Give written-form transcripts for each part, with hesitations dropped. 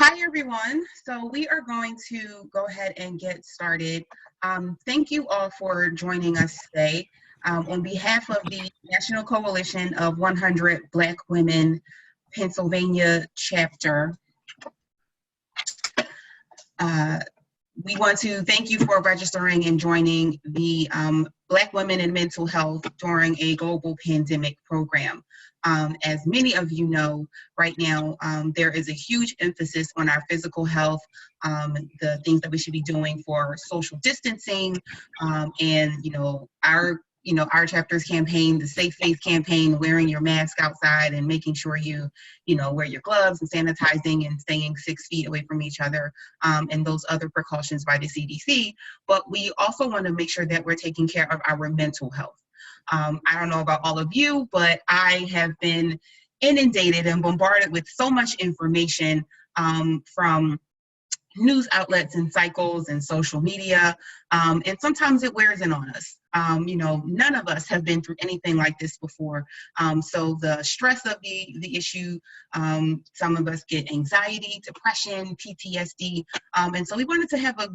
Hi, everyone. So we are going to go ahead and get started. Thank you all for joining us today. On behalf of the National Coalition of 100 Black Women Pennsylvania chapter, we want to thank you for registering and joining the Black Women in Mental Health during a Global Pandemic program. As many of you know, right now, there is a huge emphasis on our physical health, the things that we should be doing for social distancing, and our chapter's campaign, the Safe Face campaign, wearing your mask outside and making sure you wear your gloves and sanitizing and staying 6 feet away from each other, and those other precautions by the CDC. But we also want to make sure that we're taking care of our mental health. I don't know about all of you, but I have been inundated and bombarded with so much information from news outlets and cycles and social media, and sometimes it wears in on us. None of us have been through anything like this before, so the stress of the issue, some of us get anxiety, depression, PTSD, and so we wanted to have a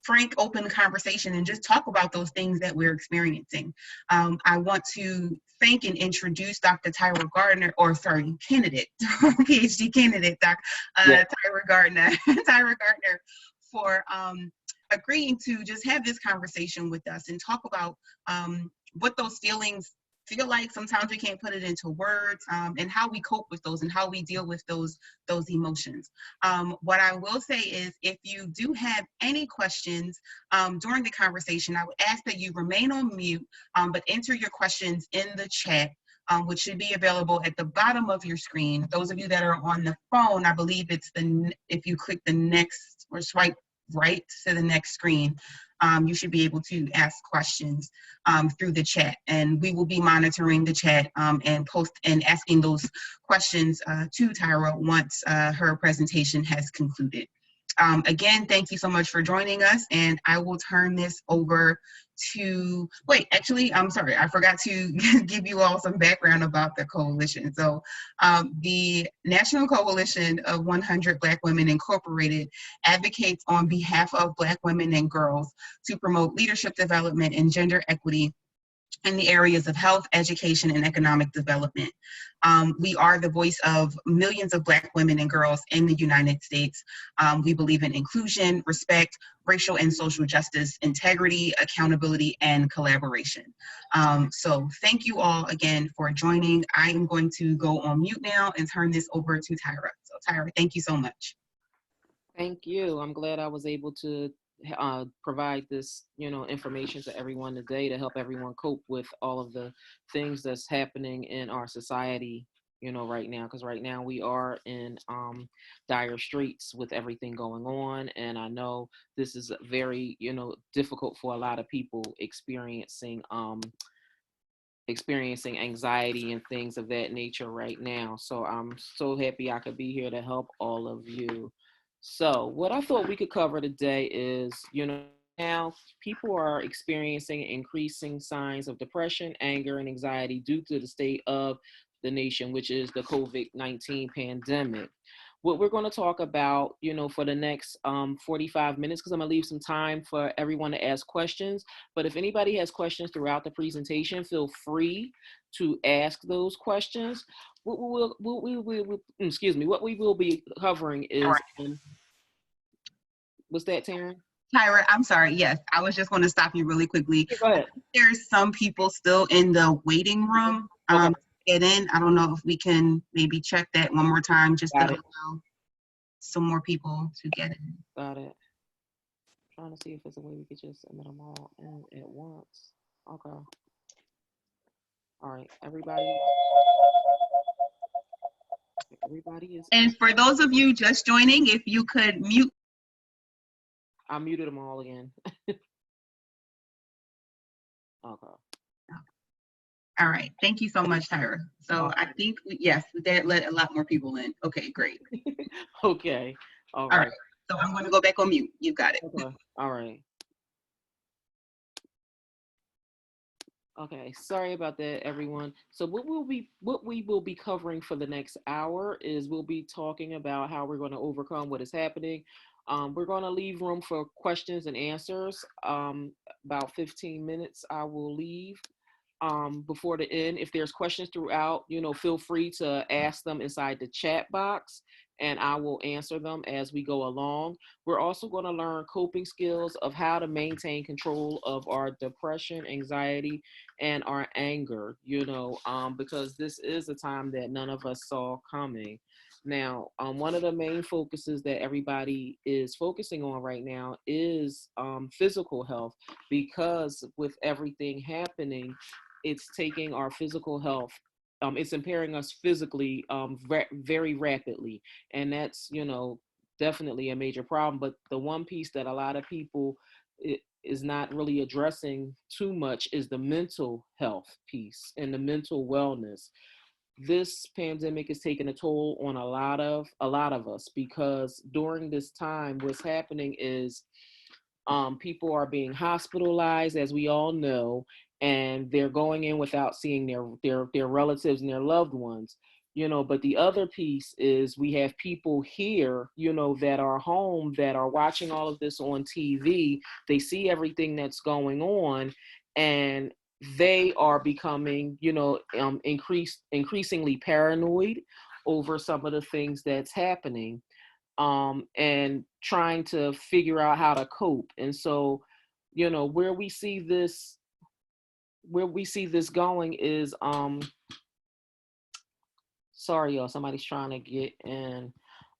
frank, open conversation and just talk about those things that we're experiencing. I want to thank and introduce Dr. Tyra Gardner, candidate, PhD candidate, Tyra Gardner, for agreeing to just have this conversation with us and talk about what those feelings feel like. Sometimes we can't put it into words, and how we cope with those and how we deal with those emotions. What I will say is, if you do have any questions during the conversation, I would ask that you remain on mute, but enter your questions in the chat, which should be available at the bottom of your screen. Those of you that are on the phone, I believe it's if you click the next or swipe right to the next screen, you should be able to ask questions through the chat, and we will be monitoring the chat and asking those questions to Tyra once her presentation has concluded. Again, thank you so much for joining us, and I will turn this over to, I'm sorry, I forgot to give you all some background about the coalition. So the National Coalition of 100 Black Women Incorporated advocates on behalf of Black women and girls to promote leadership development and gender equity in the areas of health, education, and economic development. We are the voice of millions of Black women and girls in the United States. We believe in inclusion, respect, racial and social justice, integrity, accountability, and collaboration. So thank you all again for joining. I am going to go on mute now and turn this over to Tyra. So Tyra, thank you so much. Thank you. I'm glad I was able to provide this, information to everyone today to help everyone cope with all of the things that's happening in our society, right now, because right now we are in dire straits with everything going on. And I know this is very, difficult for a lot of people experiencing anxiety and things of that nature right now. So I'm so happy I could be here to help all of you. So what I thought we could cover today is, now people are experiencing increasing signs of depression, anger, and anxiety due to the state of the nation, which is the COVID-19 pandemic. What we're going to talk about, for the next 45 minutes, because I'm going to leave some time for everyone to ask questions. But if anybody has questions throughout the presentation, feel free to ask those questions. What we will be covering is, what's that, Taryn? Tyra, I'm sorry. Yes, I was just going to stop you really quickly. Go ahead. There's some people still in the waiting room. Okay. Get in. I don't know if we can maybe check that one more time just to allow some more people to get in. Got it. Trying to see if there's a way we could just admit them all in at once. Okay. All right, everybody is. And for those of you just joining, if you could mute. I muted them all again. Okay. All right. Thank you so much, Tyra. So I think, yes, that let a lot more people in. Okay, great. Okay. All right. So I'm going to go back on mute. You got it. Okay. All right. Okay, sorry about that, everyone. So what we will be covering for the next hour is we'll be talking about how we're going to overcome what is happening. We're going to leave room for questions and answers. About 15 minutes, I will leave before the end. If there's questions throughout, feel free to ask them inside the chat box and I will answer them as we go along. We're also going to learn coping skills of how to maintain control of our depression, anxiety, and our anger, because this is a time that none of us saw coming. Now, one of the main focuses that everybody is focusing on right now is physical health, because with everything happening, it's taking our physical health, it's impairing us physically very rapidly. And that's, definitely a major problem. But the one piece that a lot of people is not really addressing too much is the mental health piece and the mental wellness. This pandemic is taking a toll on a lot of us, because during this time what's happening is people are being hospitalized, as we all know, and they're going in without seeing their relatives and their loved ones. But the other piece is we have people here, that are home, that are watching all of this on TV. They see everything that's going on, and they are becoming, increasingly paranoid over some of the things that's happening, and trying to figure out how to cope. And so, where we see this going is, sorry y'all, somebody's trying to get in.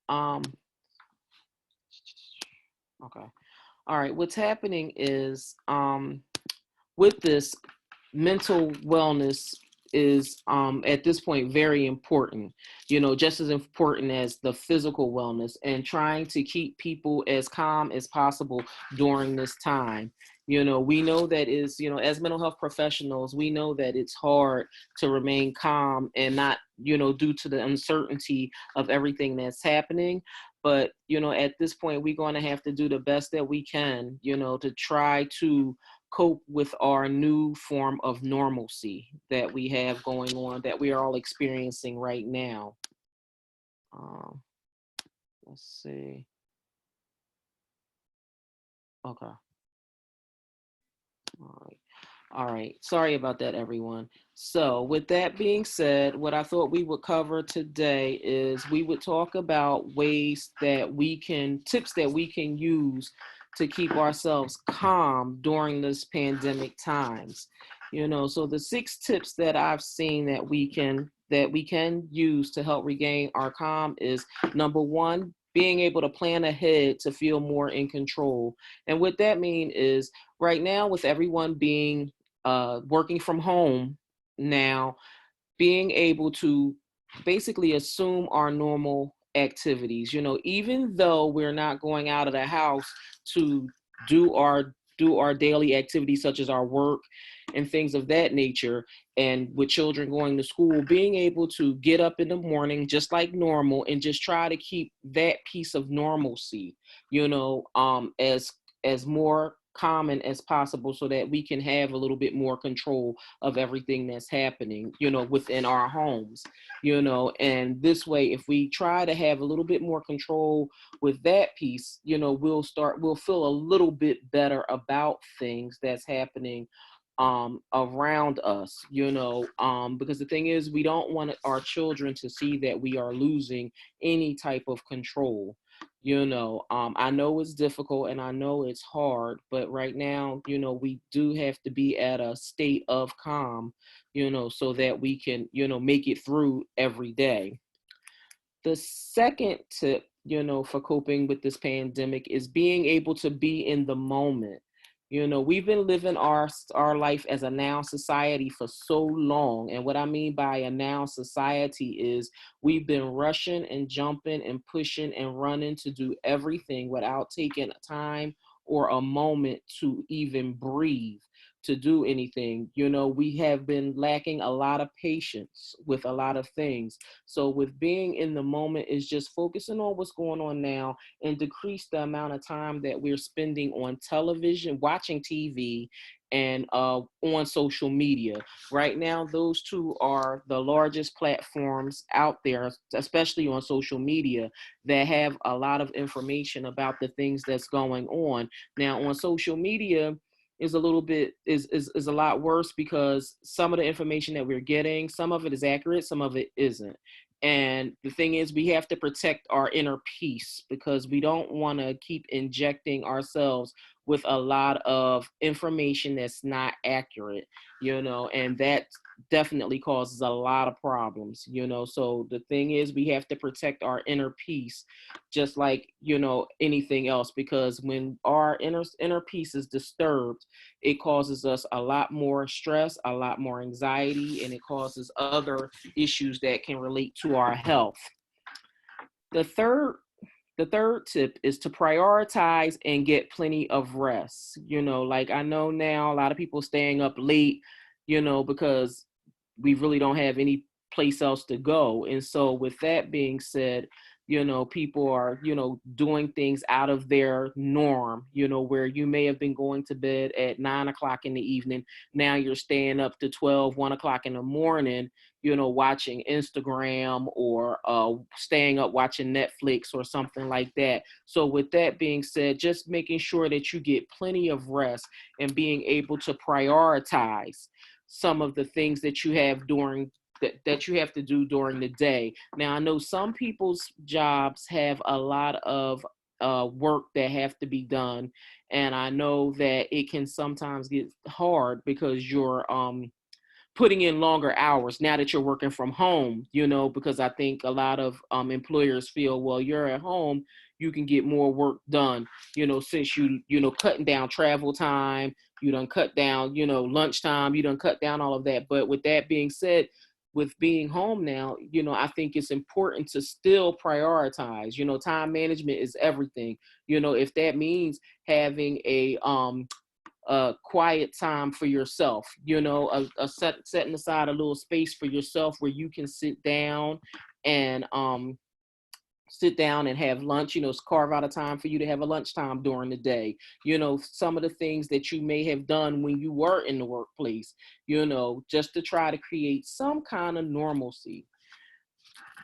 Um okay. All right, what's happening is, with this, mental wellness is, at this point, very important, just as important as the physical wellness, and trying to keep people as calm as possible during this time. We know that is, as mental health professionals, we know that it's hard to remain calm and not, due to the uncertainty of everything that's happening. But, at this point, we're going to have to do the best that we can, to try to cope with our new form of normalcy that we have going on, that we are all experiencing right now. Um, let's see. Okay. All right. All right. Sorry about that, everyone. So, with that being said, what I thought we would cover today is we would talk about tips that we can use to keep ourselves calm during this pandemic times. So the 6 tips that I've seen that we can use to help regain our calm is: number one, being able to plan ahead to feel more in control. And what that means is, right now, with everyone being working from home now, being able to basically assume our normal activities. Even though we're not going out of the house to do our daily activities, such as our work and things of that nature, and with children going to school, being able to get up in the morning just like normal and just try to keep that piece of normalcy, as more common as possible, so that we can have a little bit more control of everything that's happening, within our homes, and this way, if we try to have a little bit more control with that piece, we'll feel a little bit better about things that's happening around us, because the thing is, we don't want our children to see that we are losing any type of control. I know it's difficult and I know it's hard, but right now, we do have to be at a state of calm, so that we can, make it through every day. The second tip, for coping with this pandemic is being able to be in the moment. We've been living our life as a now society for so long. And what I mean by a now society is we've been rushing and jumping and pushing and running to do everything without taking time or a moment to even breathe, to do anything. We have been lacking a lot of patience with a lot of things. So with being in the moment is just focusing on what's going on now, and decrease the amount of time that we're spending on television, watching TV, and on social media. Right now, those two are the largest platforms out there, especially on social media, that have a lot of information about the things that's going on. Now, on social media, is a little bit is a lot worse because some of the information that we're getting, some of it is accurate, some of it isn't. And the thing is, we have to protect our inner peace because we don't want to keep injecting ourselves with a lot of information that's not accurate, and that definitely causes a lot of problems. So the thing is, we have to protect our inner peace, just like, anything else, because when our inner peace is disturbed, it causes us a lot more stress, a lot more anxiety, and it causes other issues that can relate to our health. The third the third tip is to prioritize and get plenty of rest. Like, I know now a lot of people staying up late, because we really don't have any place else to go. And so with that being said, people are, doing things out of their norm, where you may have been going to bed at 9 o'clock in the evening. Now you're staying up to 12, 1 o'clock in the morning, watching Instagram or staying up watching Netflix or something like that. So with that being said, just making sure that you get plenty of rest and being able to prioritize some of the things that you have that you have to do during the day. Now, I know some people's jobs have a lot of work that have to be done, and I know that it can sometimes get hard because you're putting in longer hours now that you're working from home, because I think a lot of employers feel, well, you're at home, you can get more work done, since cutting down travel time, you done cut down, lunchtime, you done cut down all of that. But with that being said, with being home now, I think it's important to still prioritize. Time management is everything. If that means having a quiet time for yourself, setting aside a little space for yourself where you can and sit down and have lunch, carve out a time for you to have a lunchtime during the day. Some of the things that you may have done when you were in the workplace, just to try to create some kind of normalcy.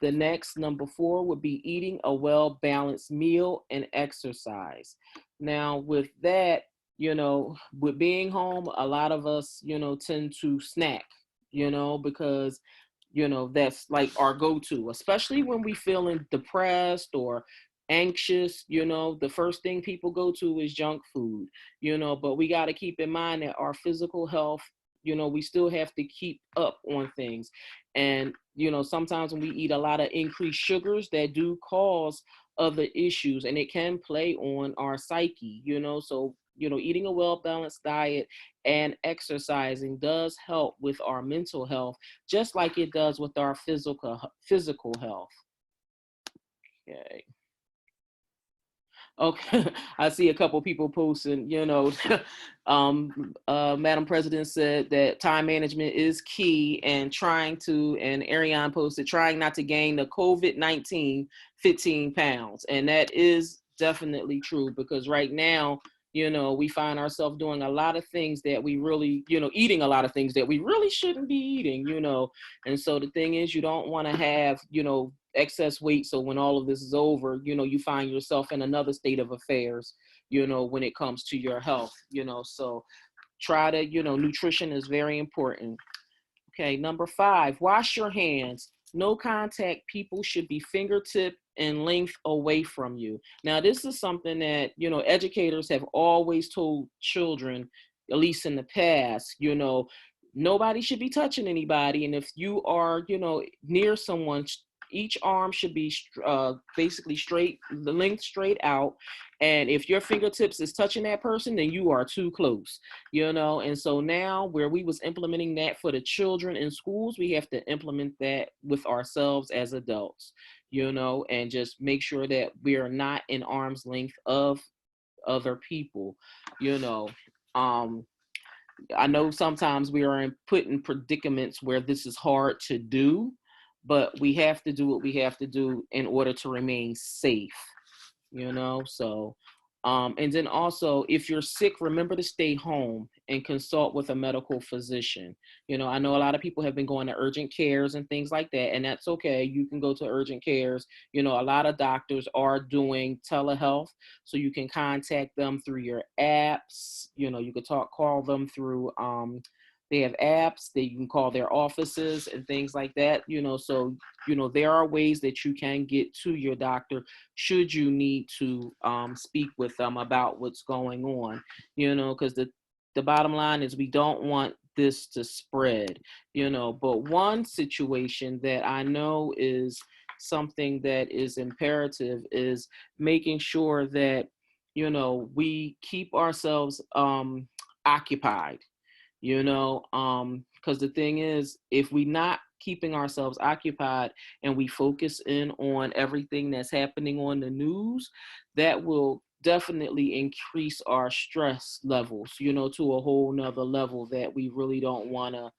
The next, number 4, would be eating a well-balanced meal and exercise. Now, with that, with being home, a lot of us, tend to snack, because, that's like our go-to, especially when we feeling depressed or anxious. The first thing people go to is junk food, but we got to keep in mind that our physical health, we still have to keep up on things. And, sometimes when we eat a lot of increased sugars, that do cause other issues, and it can play on our psyche, so, eating a well-balanced diet and exercising does help with our mental health, just like it does with our physical health. Okay. Okay, I see a couple people posting, Madam President said that time management is key, and and Ariane posted, trying not to gain the COVID-19 15 pounds. And that is definitely true, because right now, we find ourselves doing a lot of things that we really, eating a lot of things that we really shouldn't be eating, And so the thing is, you don't want to have, excess weight. So when all of this is over, you find yourself in another state of affairs, when it comes to your health, so try to, nutrition is very important. Okay, number 5, wash your hands. No contact people should be fingertip and length away from you. Now, this is something that, educators have always told children, at least in the past, nobody should be touching anybody. And if you are, near someone, each arm should be basically straight, the length straight out. And if your fingertips is touching that person, then you are too close, And so now, where we was implementing that for the children in schools, we have to implement that with ourselves as adults, and just make sure that we are not in arm's length of other people, I know sometimes we are put in predicaments where this is hard to do, but we have to do what we have to do in order to remain safe, So And then also, if you're sick, remember to stay home and consult with a medical physician. I know a lot of people have been going to urgent cares and things like that, and that's okay. You can go to urgent cares. A lot of doctors are doing telehealth, so you can contact them through your apps. You could call them through, they have apps that you can call their offices and things like that. So, there are ways that you can get to your doctor should you need to speak with them about what's going on, because the bottom line is we don't want this to spread, but one situation that I know is something that is imperative is making sure that, we keep ourselves occupied, because the thing is, if we not keeping ourselves occupied and we focus in on everything that's happening on the news, that will definitely increase our stress levels, to a whole nother level that we really don't want to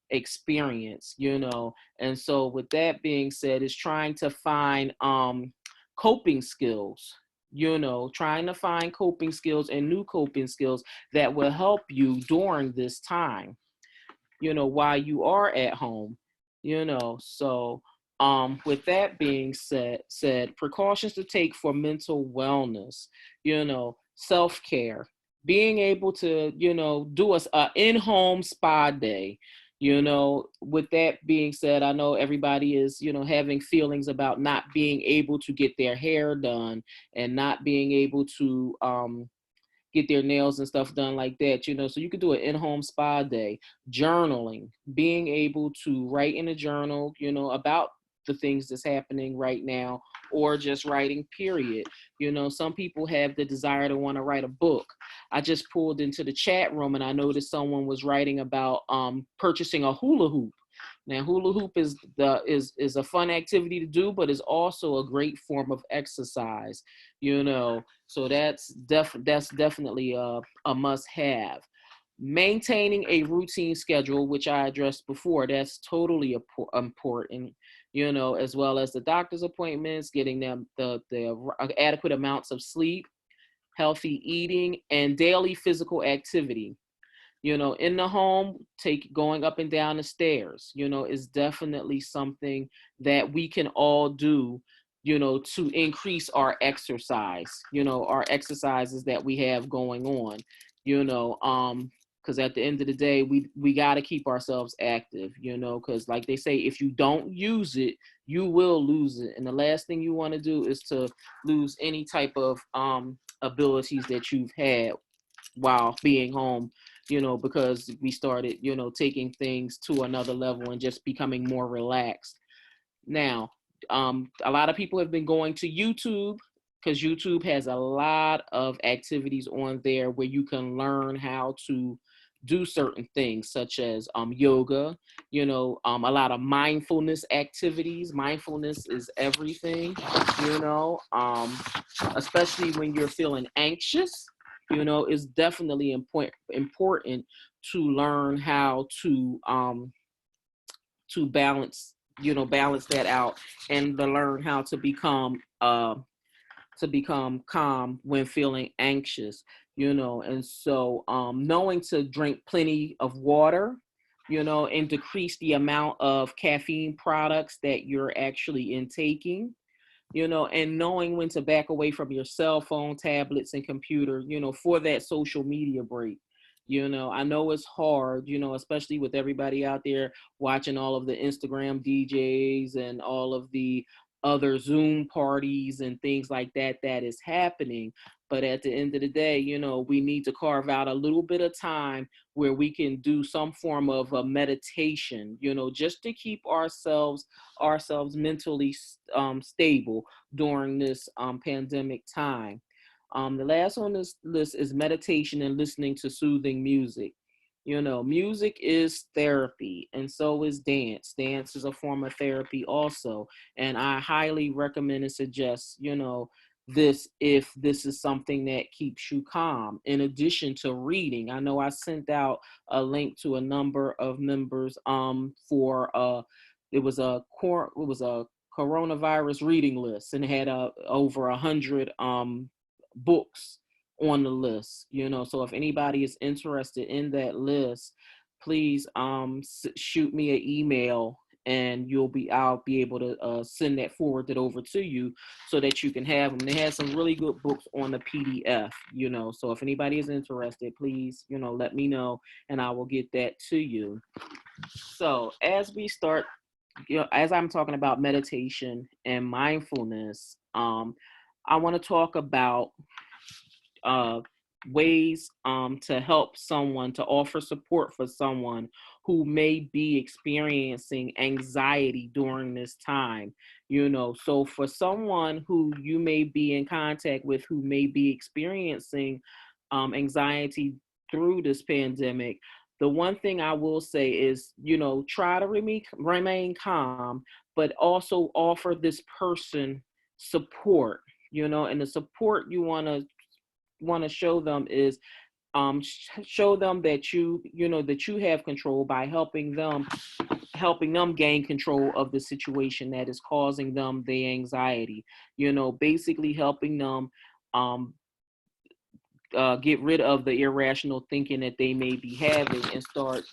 experience. And so with that being said, is trying to find coping skills, trying to find coping skills and new coping skills that will help you during this time, while you are at home, so with that being said, precautions to take for mental wellness, self-care, being able to, do a in-home spa day. With that being said, I know everybody is, having feelings about not being able to get their hair done and not being able to get their nails and stuff done like that, so you could do an in-home spa day. Journaling, being able to write in a journal, about the things that's happening right now, or just writing, period. Some people have the desire to want to write a book. I just pulled into the chat room and I noticed someone was writing about purchasing a hula hoop. Now, hula hoop is a fun activity to do, but is also a great form of exercise, so that's definitely a must-have. Maintaining a routine schedule, which I addressed before, that's totally important, as well as the doctor's appointments, getting them the adequate amounts of sleep, healthy eating, and daily physical activity. In the home, going up and down the stairs, is definitely something that we can all do, to increase our exercise, our exercises that we have going on, because at the end of the day, we got to keep ourselves active, because like they say, if you don't use it, you will lose it. And the last thing you want to do is to lose any type of abilities that you've had while being home, because we started, taking things to another level and just becoming more relaxed. Now, a lot of people have been going to YouTube, because YouTube has a lot of activities on there where you can learn how to do certain things, such as yoga, a lot of mindfulness activities. Mindfulness is everything, especially when you're feeling anxious. It's definitely important to learn how to balance that out, and to learn how to become calm when feeling anxious, and so knowing to drink plenty of water, and decrease the amount of caffeine products that you're actually intaking, and knowing when to back away from your cell phone, tablets, and computer, for that social media break. I know it's hard, especially with everybody out there watching all of the Instagram DJs and all of the other Zoom parties and things like that is happening. But at the end of the day, we need to carve out a little bit of time where we can do some form of a meditation, just to keep ourselves mentally stable during this pandemic time. The last on this list is meditation and listening to soothing music. Music is therapy, and so is dance. Dance is a form of therapy also. And I highly recommend and suggest, this, if this is something that keeps you calm, in addition to reading. I know I sent out a link to a number of members for it was a coronavirus reading list, and it had over 100 books on the list, so if anybody is interested in that list, please shoot me an email, and I'll be able to send that forwarded over to you so that you can have them. They have some really good books on the PDF, so if anybody is interested, please, let me know, and I will get that to you. So as we start, as I'm talking about meditation and mindfulness, I want to talk about uh, ways to help someone, to offer support for someone who may be experiencing anxiety during this time. So for someone who you may be in contact with who may be experiencing anxiety through this pandemic, the one thing I will say is, try to remain calm, but also offer this person support, and the support you want to show them is show them that that you have control by helping them gain control of the situation that is causing them the anxiety, basically helping them get rid of the irrational thinking that they may be having and start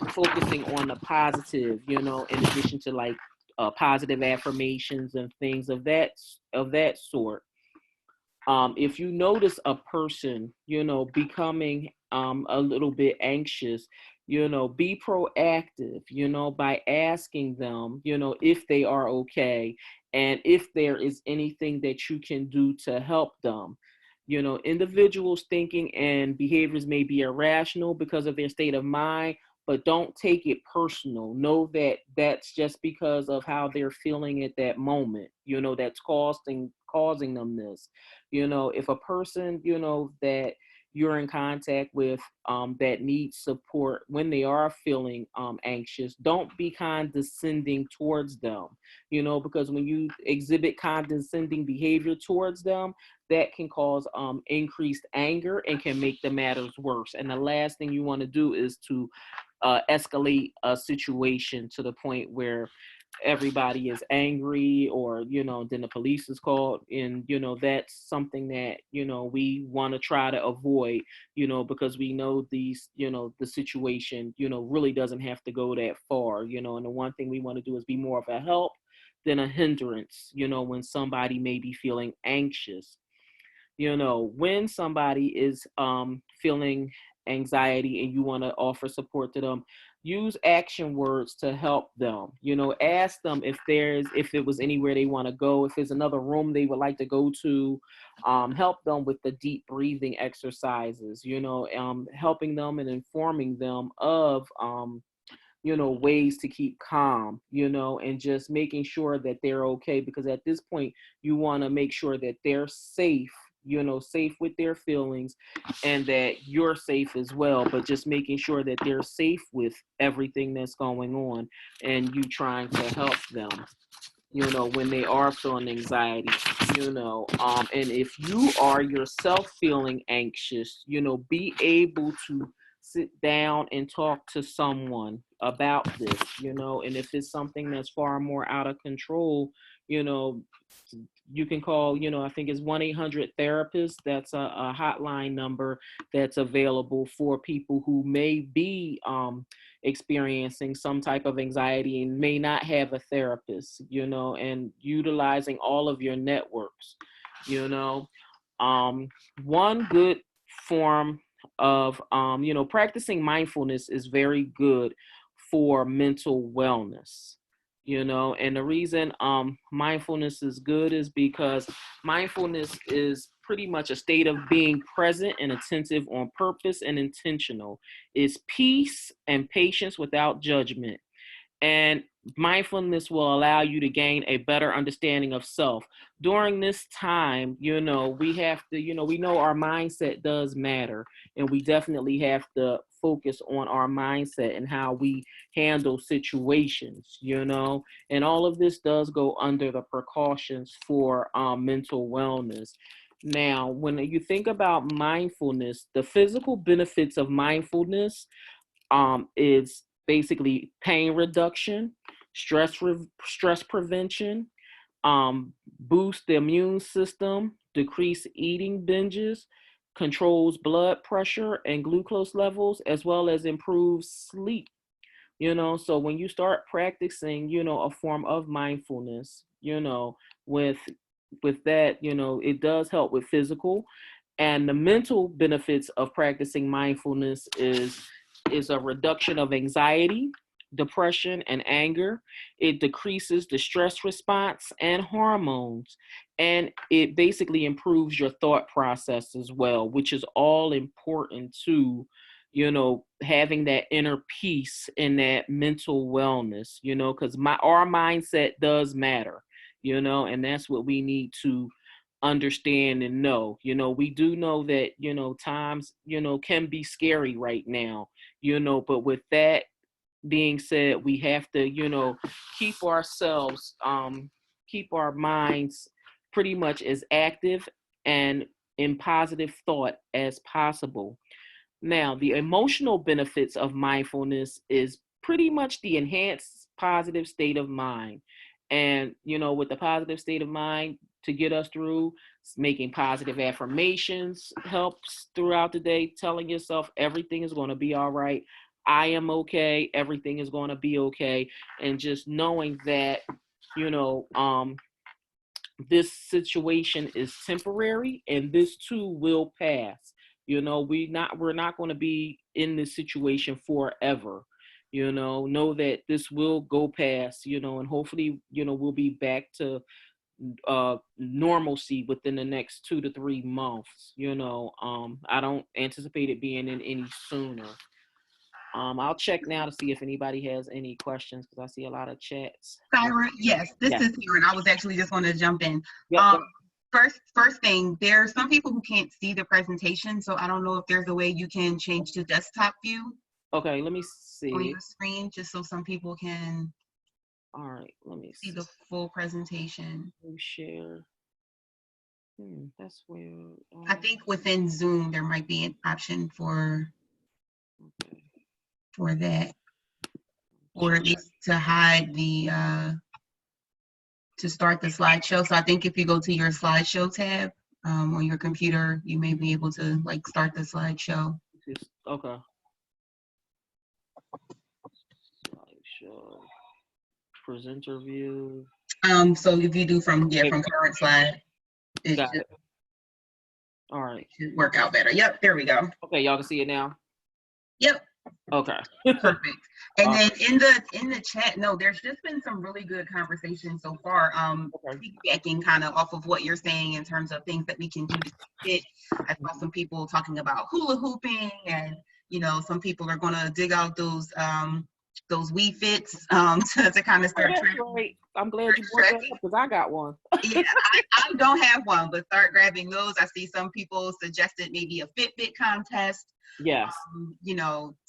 focusing on the positive, in addition to like positive affirmations and things of that sort. If you notice a person, becoming a little bit anxious, be proactive, by asking them, if they are okay and if there is anything that you can do to help them. Individuals' thinking and behaviors may be irrational because of their state of mind, but don't take it personal. Know that that's just because of how they're feeling at that moment, that's causing them this. If a person, that you're in contact with that needs support when they are feeling anxious, don't be condescending towards them, because when you exhibit condescending behavior towards them, that can cause increased anger and can make the matters worse. And the last thing you want to do is to escalate a situation to the point where everybody is angry, or then the police is called, and that's something that we want to try to avoid, because we know these the situation really doesn't have to go that far, and the one thing we want to do is be more of a help than a hindrance, when somebody may be feeling anxious. When somebody is feeling anxiety and you want to offer support to them, use action words to help them. Ask them if it was anywhere they want to go, if there's another room they would like to go to. Help them with the deep breathing exercises, helping them and informing them of ways to keep calm, and just making sure that they're okay, because at this point you want to make sure that they're safe, safe with their feelings, and that you're safe as well, but just making sure that they're safe with everything that's going on, and you trying to help them, when they are feeling anxiety, and if you are yourself feeling anxious, be able to sit down and talk to someone about this, and if it's something that's far more out of control, you know, you can call, I think it's 1-800-THERAPIST. That's a hotline number that's available for people who may be experiencing some type of anxiety and may not have a therapist, and utilizing all of your networks, one good form of, practicing mindfulness is very good for mental wellness, and the reason mindfulness is good is because mindfulness is pretty much a state of being present and attentive on purpose and intentional. It's peace and patience without judgment. And mindfulness will allow you to gain a better understanding of self. During this time, we have to, we know our mindset does matter, and we definitely have to focus on our mindset and how we handle situations, and all of this does go under the precautions for mental wellness. Now, when you think about mindfulness, the physical benefits of mindfulness is basically pain reduction, stress prevention, boost the immune system, decrease eating binges, controls blood pressure and glucose levels, as well as improves sleep. So when you start practicing, a form of mindfulness, with that, it does help with physical and the mental benefits of practicing mindfulness is a reduction of anxiety, depression, and anger. It decreases the stress response and hormones. And it basically improves your thought process as well, which is all important to, having that inner peace and that mental wellness, because our mindset does matter, and that's what we need to understand and know. We do know that, times, can be scary right now, but with that being said, we have to, keep ourselves, keep our minds pretty much as active and in positive thought as possible. Now, the emotional benefits of mindfulness is pretty much the enhanced positive state of mind. And, with the positive state of mind to get us through, making positive affirmations helps throughout the day, telling yourself everything is going to be all right. I am okay. Everything is going to be okay. And just knowing that, you know, um, this situation is temporary and this too will pass. We're not going to be in this situation forever. Know that this will go past, and hopefully, we'll be back to normalcy within the next 2 to 3 months. I don't anticipate it being in any sooner. I'll check now to see if anybody has any questions because I see a lot of chats. Kyra, yes, this Yeah. is Karen. I was actually just going to jump in. Yep. First thing, there's some people who can't see the presentation, so I don't know if there's a way you can change to desktop view Okay, let me on see. your screen, just so some people can All right, let me see the full presentation. Share. That's weird. I think within Zoom there might be an option for that, or at least to hide the to start the slideshow. So I think if you go to your slideshow tab on your computer, you may be able to start the slideshow. Okay. Slideshow. Presenter view. So if you do from current slide, it Got should, it. All right. Should work out better. Yep, there we go. Okay, y'all can see it now. Yep. Okay. Perfect. And then in the chat, no, there's just been some really good conversation so far. Piggybacking kind of off of what you're saying in terms of things that we can do to keep fit. I saw some people talking about hula hooping, and some people are gonna dig out those Wii Fits to kind of start tracking. Right. I'm glad you brought that up because I got one. Yeah, I don't have one, but start grabbing those. I see some people suggested maybe a Fitbit contest. Yes.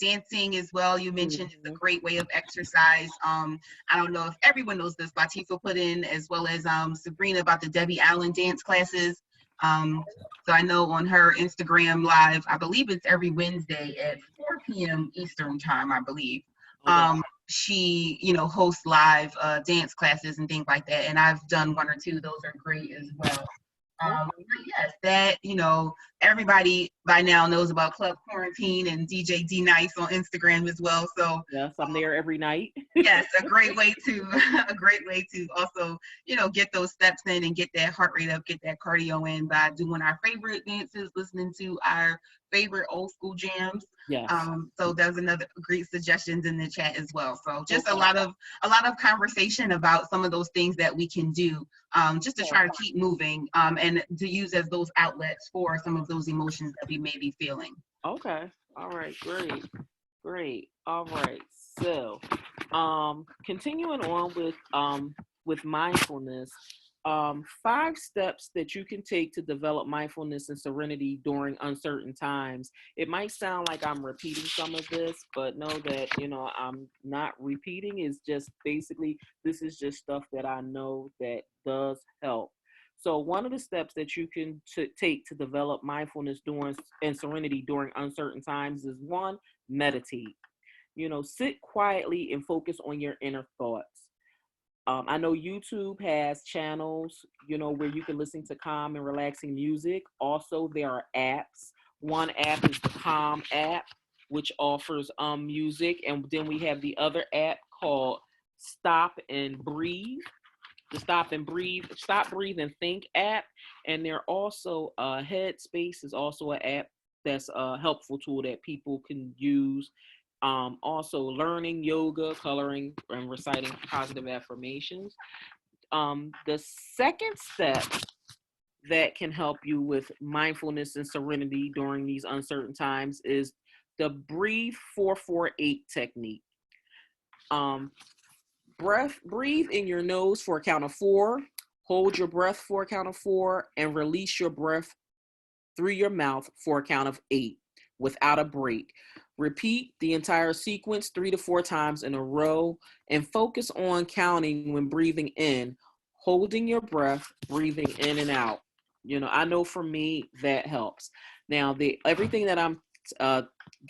Dancing as well, you mentioned, is a great way of exercise. I don't know if everyone knows this, Latifah put in, as well as Sabrina, about the Debbie Allen dance classes. So I know on her Instagram live, I believe it's every Wednesday at 4 p.m. Eastern time, I believe. Okay. She, hosts live dance classes and things like that. And I've done one or two. Those are great as well. Yes, that, everybody by now knows about Club Quarantine and DJ D Nice on Instagram as well. So yes, I'm there every night. Yes, a great way to also, get those steps in and get that heart rate up, get that cardio in by doing our favorite dances, listening to our favorite old school jams. Yes. So there's another great suggestions in the chat as well. So just a lot of conversation about some of those things that we can do just to try to keep moving and to use as those outlets for some of those emotions that we may be feeling. Okay. All right. Great. All right. So, continuing on with mindfulness, 5 steps that you can take to develop mindfulness and serenity during uncertain times. It might sound like I'm repeating some of this, but know that, I'm not repeating. It's just basically, this is just stuff that I know that does help. So one of the steps that you can take to develop mindfulness and serenity during uncertain times is 1, meditate. Sit quietly and focus on your inner thoughts. I know YouTube has channels, where you can listen to calm and relaxing music. Also, there are apps. One app is the Calm app, which offers music, and then we have the other app called Stop and Breathe. The Stop, Breathe, and Think app, and they're also Headspace is also an app that's a helpful tool that people can use. Also, learning yoga, coloring, and reciting positive affirmations. The second step that can help you with mindfulness and serenity during these uncertain times is the Breathe 448 technique. Um, Breathe in your nose for a count of 4, hold your breath for a count of 4, and release your breath through your mouth for a count of 8 without a break. Repeat the entire sequence 3 to 4 times in a row and focus on counting when breathing in, holding your breath, breathing in and out. I know for me that helps. Now, everything that I'm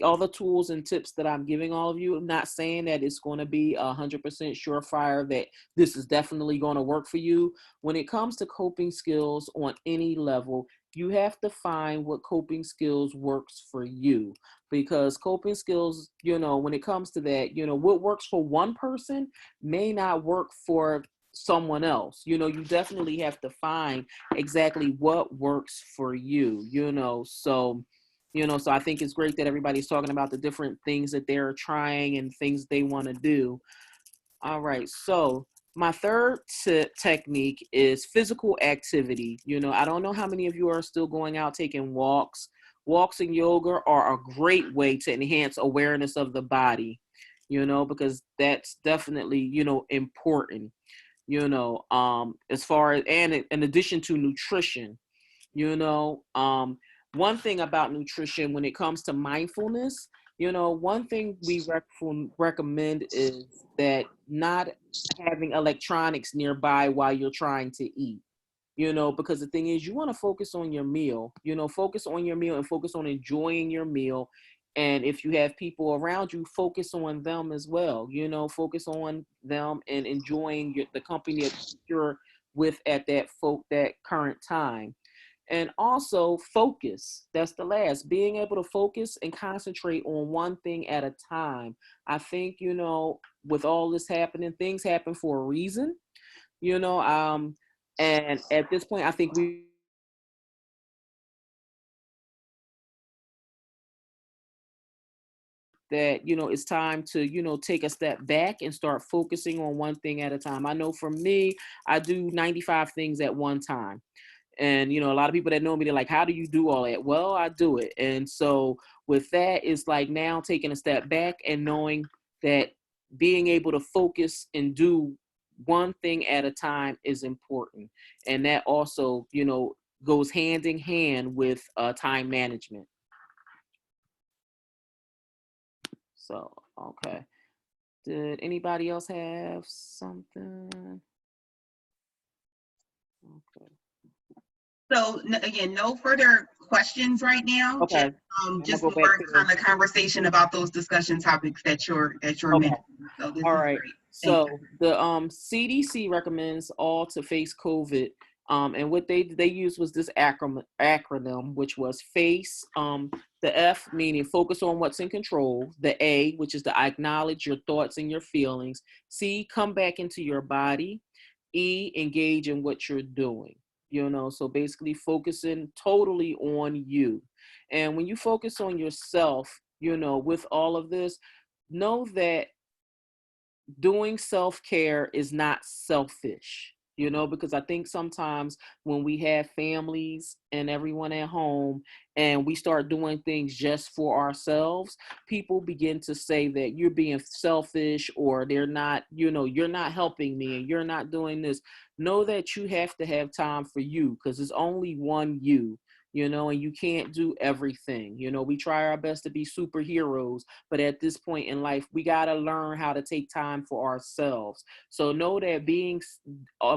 all the tools and tips that I'm giving all of you, I'm not saying that it's going to be 100% surefire that this is definitely going to work for you. When it comes to coping skills on any level, you have to find what coping skills works for you, because coping skills, when it comes to that, what works for one person may not work for someone else. You definitely have to find exactly what works for you, so I think it's great that everybody's talking about the different things that they're trying and things they want to do. All right, so my third technique is physical activity. I don't know how many of you are still going out taking walks. Walks and yoga are a great way to enhance awareness of the body, because that's definitely, important, as far as, and in addition to nutrition, one thing about nutrition when it comes to mindfulness, one thing we recommend is that not having electronics nearby while you're trying to eat, because the thing is, you want to focus on your meal, focus on your meal and focus on enjoying your meal. And if you have people around you, focus on them as well, focus on them and enjoying the company that you're with at that current time. And also focus. That's the last. Being able to focus and concentrate on one thing at a time. I think, with all this happening, things happen for a reason, you know, um, and at this point, I think we that it's time to take a step back and start focusing on one thing at a time. I know for me, I do 95 things at one time. And, a lot of people that know me, they're like, how do you do all that? Well, I do it. And so with that, it's like now taking a step back and knowing that being able to focus and do one thing at a time is important. And that also, goes hand in hand with time management. So, okay. Did anybody else have something? Okay. So again, no further questions right now. Okay. Just more kind of conversation about those discussion topics that you're Okay. mentioning. So this All is right. great. So the CDC recommends all to face COVID. And what they used was this acronym, which was FACE. The F meaning focus on what's in control. The A, which is to acknowledge your thoughts and your feelings. C, come back into your body. E, engage in what you're doing. So basically focusing totally on you. And when you focus on yourself, with all of this, know that doing self-care is not selfish, because I think sometimes when we have families and everyone at home and we start doing things just for ourselves, people begin to say that you're being selfish, or they're not, you're not helping me and you're not doing this. Know that you have to have time for you, because there's only one you, and you can't do everything. We try our best to be superheroes, but at this point in life, we got to learn how to take time for ourselves. So know that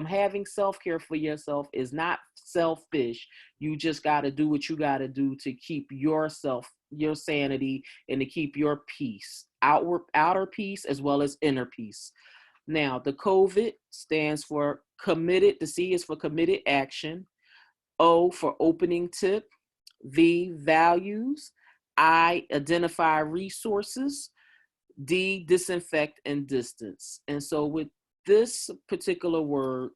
having self-care for yourself is not selfish. You just got to do what you got to do to keep yourself, your sanity, and to keep your peace, outer peace as well as inner peace. Now, the COVID stands for committed. The C is for committed action. O for opening tip. V, values. I, identify resources. D, disinfect and distance. And so with this particular word,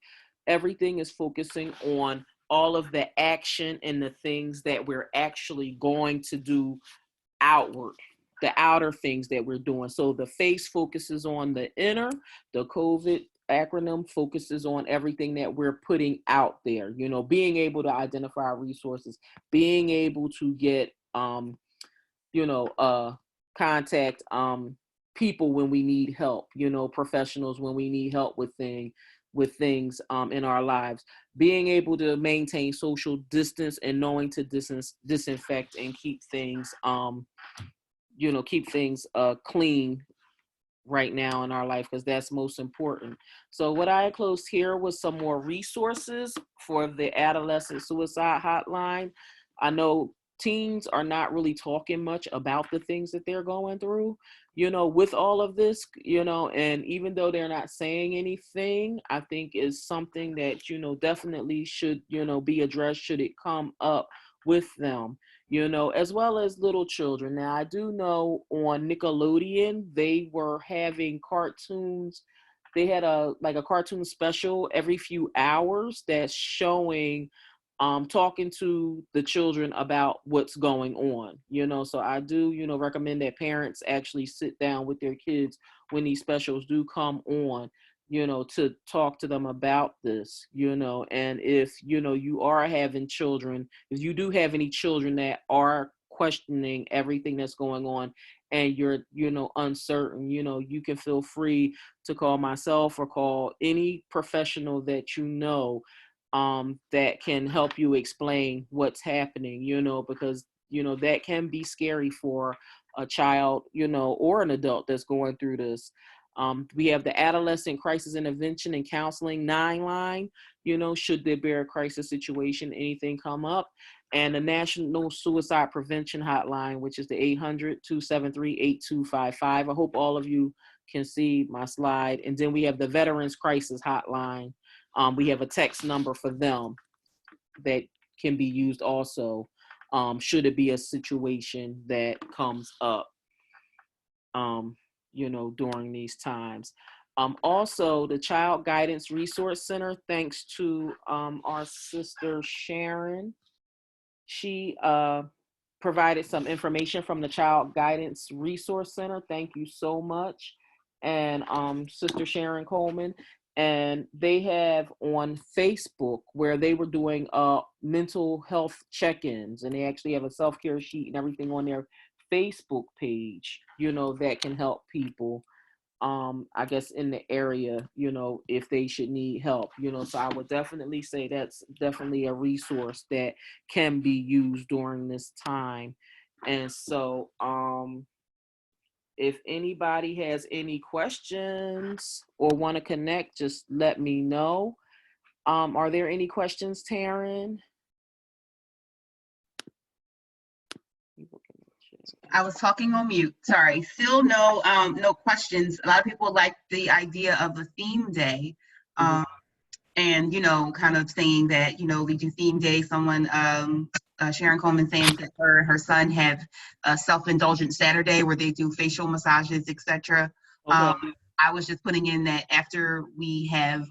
everything is focusing on all of the action and the things that we're actually going to do outward, the outer things that we're doing. So the face focuses on the inner, the COVID acronym focuses on everything that we're putting out there, being able to identify resources, being able to get, contact people when we need help, professionals when we need help with things in our lives, being able to maintain social distance and knowing to disinfect and keep things clean right now in our life, because that's most important. So what I closed here was some more resources for the adolescent suicide hotline. I know teens are not really talking much about the things that they're going through, with all of this, and even though they're not saying anything, I think is something that, definitely should, be addressed should it come up with them, as well as little children. Now, I do know on Nickelodeon, they were having cartoons. They had a cartoon special every few hours that's showing, talking to the children about what's going on, so I do, recommend that parents actually sit down with their kids when these specials do come on, to talk to them about this, and if, you are having children, if you do have any children that are questioning everything that's going on and you're, uncertain, you can feel free to call myself or call any professional that that can help you explain what's happening, because, that can be scary for a child, or an adult that's going through this. We have the Adolescent Crisis Intervention and Counseling 9 line, should there be a crisis situation, anything come up, and the National Suicide Prevention Hotline, which is the 800-273-8255. I hope all of you can see my slide. And then we have the Veterans Crisis Hotline. We have a text number for them that can be used also, should it be a situation that comes up, during these times. Also, the Child Guidance Resource Center, thanks to our sister Sharon, she provided some information from the Child Guidance Resource Center. Thank you so much. And Sister Sharon Coleman. And they have on Facebook where they were doing mental health check-ins, and they actually have a self-care sheet and everything on their Facebook page, that can help people, I guess, in the area, if they should need help, so I would definitely say that's definitely a resource that can be used during this time. And so, if anybody has any questions or want to connect, just let me know. Are there any questions, Taryn? I was talking on mute. Sorry. Still no questions. A lot of people like the idea of a theme day. And, kind of saying that, we do theme day. Someone, Sharon Coleman saying that her and her son have a self-indulgent Saturday where they do facial massages, etc. Okay. I was just putting in that after we have,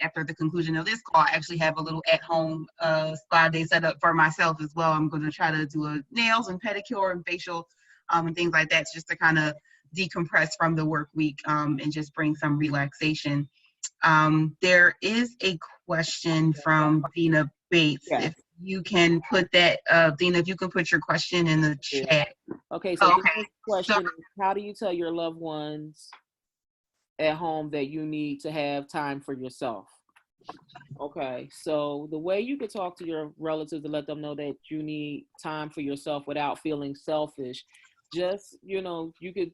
after the conclusion of this call, I actually have a little at-home spa day set up for myself as well. I'm going to try to do a nails and pedicure and facial and things like that, just to kind of decompress from the work week and just bring some relaxation. There is a question from Dina Bates. Yes. If you can put that, Dina, if you can put your question in the chat. Okay, so Okay. the question is, how do you tell your loved ones at home that you need to have time for yourself? Okay, so the way you could talk to your relatives to let them know that you need time for yourself without feeling selfish, just, you could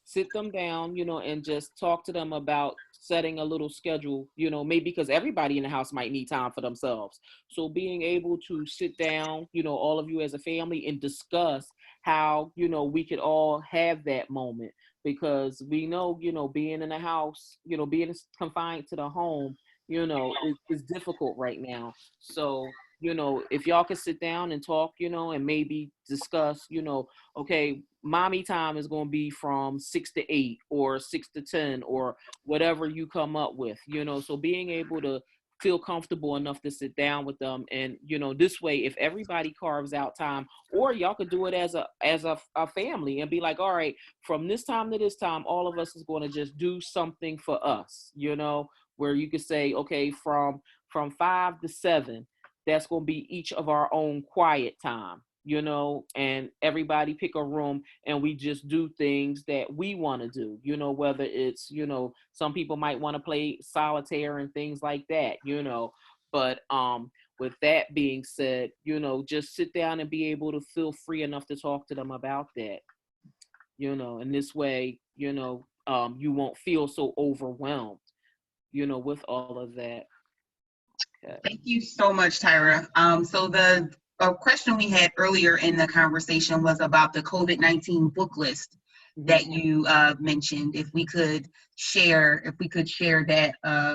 sit them down, and just talk to them about setting a little schedule, maybe because everybody in the house might need time for themselves. So being able to sit down, all of you as a family, and discuss how, we could all have that moment. because we know, being in the house, being confined to the home, is difficult right now. So, if y'all could sit down and talk, and maybe discuss, okay, mommy time is going to be from 6 to 8 or 6 to 10 or whatever you come up with, so being able to feel comfortable enough to sit down with them. And this way, if everybody carves out time, or y'all could do it as a family and be like, all right, from this time to this time, all of us is going to just do something for us, where you could say, okay, from 5 to 7, that's going to be each of our own quiet time, and everybody pick a room and we just do things that we want to do, whether it's, some people might want to play solitaire and things like that, but with that being said, just sit down and be able to feel free enough to talk to them about that, and this way, you won't feel so overwhelmed, with all of that. Okay. Thank you so much, Tyra. So the question we had earlier in the conversation was about the COVID-19 book list that you mentioned. If we could share that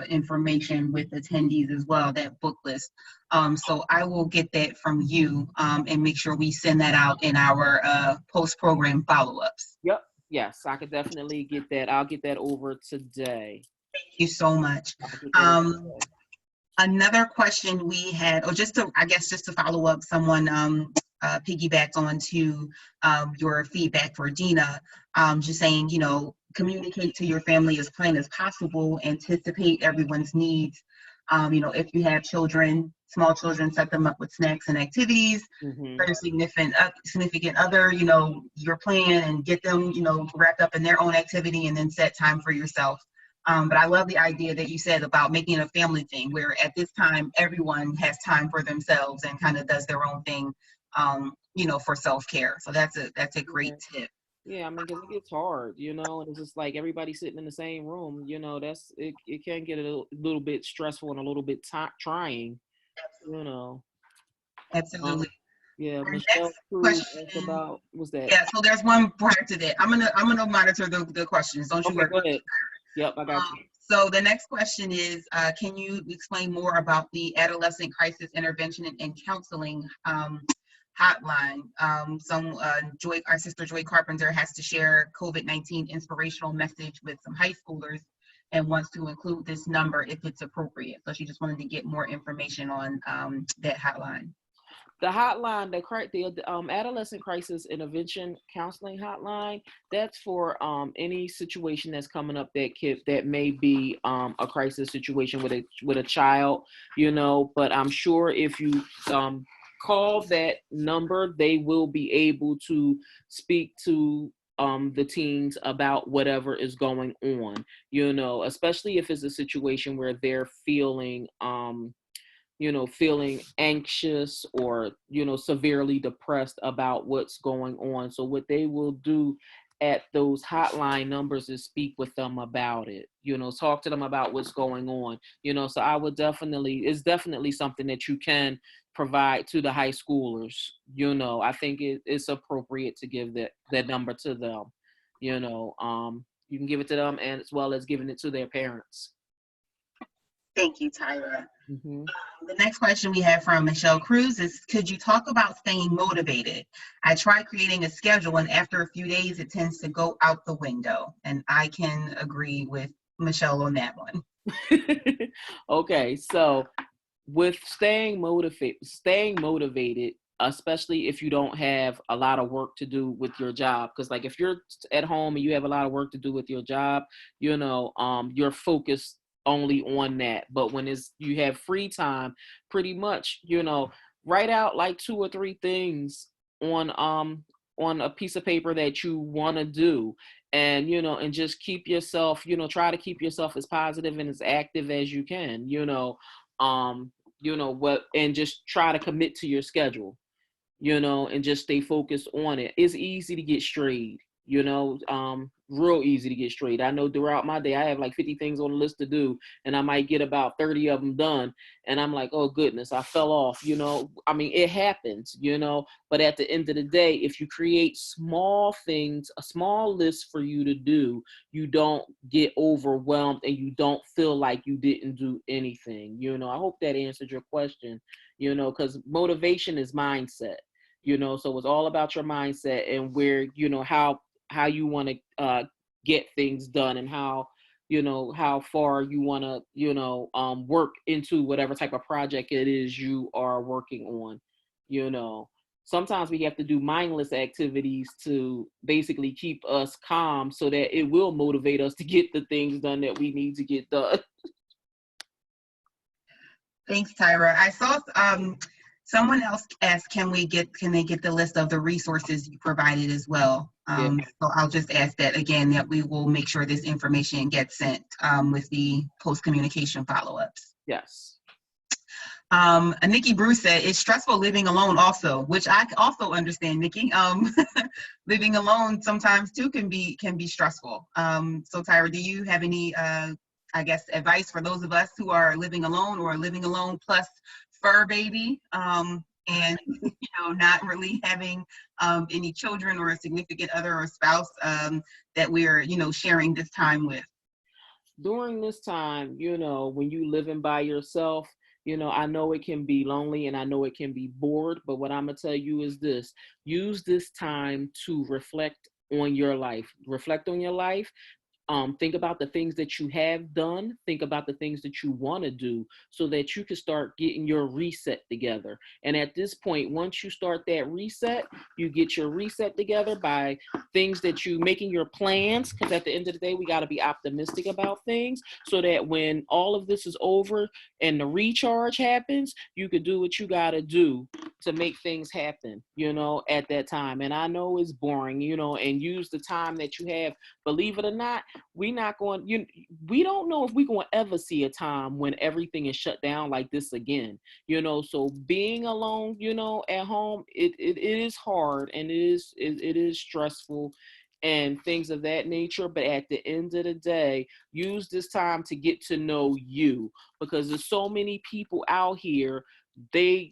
information with attendees as well, that book list. So I will get that from you and make sure we send that out in our post-program follow-ups. Yep. Yes, I could definitely get that. I'll get that over today. Thank you so much. Another question we had, or just to follow up, someone piggybacked onto your feedback for Dina, just saying, communicate to your family as plain as possible, anticipate everyone's needs. If you have children, small children, set them up with snacks and activities. For your significant other, your plan, and get them, wrapped up in their own activity, and then set time for yourself. But I love the idea that you said about making it a family thing, where at this time, everyone has time for themselves and kind of does their own thing, for self-care. So that's a great tip. Yeah, I mean, because it gets hard, and it's just like everybody sitting in the same room, it can get a little bit stressful and a little bit trying, Absolutely. Yeah, Our Michelle Cruz asked about, what's that? Yeah, so there's one prior to that. I'm gonna monitor the questions. Don't you worry. Go ahead. Yep, I got you. So the next question is, can you explain more about the Adolescent Crisis Intervention and Counseling hotline? Our sister Joy Carpenter has to share COVID-19 inspirational message with some high schoolers and wants to include this number if it's appropriate. So she just wanted to get more information on that hotline. The hotline, the Adolescent Crisis Intervention Counseling Hotline, that's for any situation that's coming up that may be a crisis situation with a child, But I'm sure if you call that number, they will be able to speak to the teens about whatever is going on, especially if it's a situation where they're feeling feeling anxious or, severely depressed about what's going on. So what they will do at those hotline numbers is speak with them about it, talk to them about what's going on, so it's definitely something that you can provide to the high schoolers. I think it's appropriate to give that number to them. You can give it to them, and as well as giving it to their parents. Thank you, Tyra. The next question we have from Michelle Cruz is, could you talk about staying motivated? I try creating a schedule, and after a few days, it tends to go out the window. And I can agree with Michelle on that one. Okay, so with staying motivated, especially if you don't have a lot of work to do with your job, because like if you're at home and you have a lot of work to do with your job, you're focused only on that. But when you have free time, pretty much, write out like 2 or 3 things on a piece of paper that you want to do, and and just keep yourself, try to keep yourself as positive and as active as you can, and just try to commit to your schedule, and just stay focused on it. It's easy to get strayed, Real easy to get straight. I know throughout my day, I have like 50 things on the list to do, and I might get about 30 of them done. And I'm like, oh goodness, I fell off, I mean, it happens, but at the end of the day, if you create small things, a small list for you to do, you don't get overwhelmed and you don't feel like you didn't do anything. I hope that answered your question, because motivation is mindset, so it's all about your mindset and where, how you want to get things done and how far you want to, work into whatever type of project it is you are working on. Sometimes we have to do mindless activities to basically keep us calm so that it will motivate us to get the things done that we need to get done. Thanks, Tyra. I saw someone else asked, can they get the list of the resources you provided as well? Yeah. So I'll just ask that again, that we will make sure this information gets sent with the post-communication follow-ups. Yes. Nikki Bruce said, it's stressful living alone also, which I also understand, Nikki. Living alone sometimes too can be stressful. So Tyra, do you have any, advice for those of us who are living alone or living alone plus fur baby, and not really having any children or a significant other or spouse that we're sharing this time with? During this time, when you living by yourself, I know it can be lonely and I know it can be bored, but what I'm gonna tell you is this: use this time to reflect on your life. Reflect on your life. Think about the things that you have done. Think about the things that you want to do so that you can start getting your reset together. And at this point, once you start that reset, you get your reset together by things that you making your plans. Because at the end of the day, we got to be optimistic about things so that when all of this is over and the recharge happens, you could do what you got to do to make things happen, at that time. And I know it's boring, and use the time that you have. Believe it or not, we don't know if we're going to ever see a time when everything is shut down like this again, so being alone, at home, it is hard and it is stressful and things of that nature. But at the end of the day, use this time to get to know you, because there's so many people out here, they,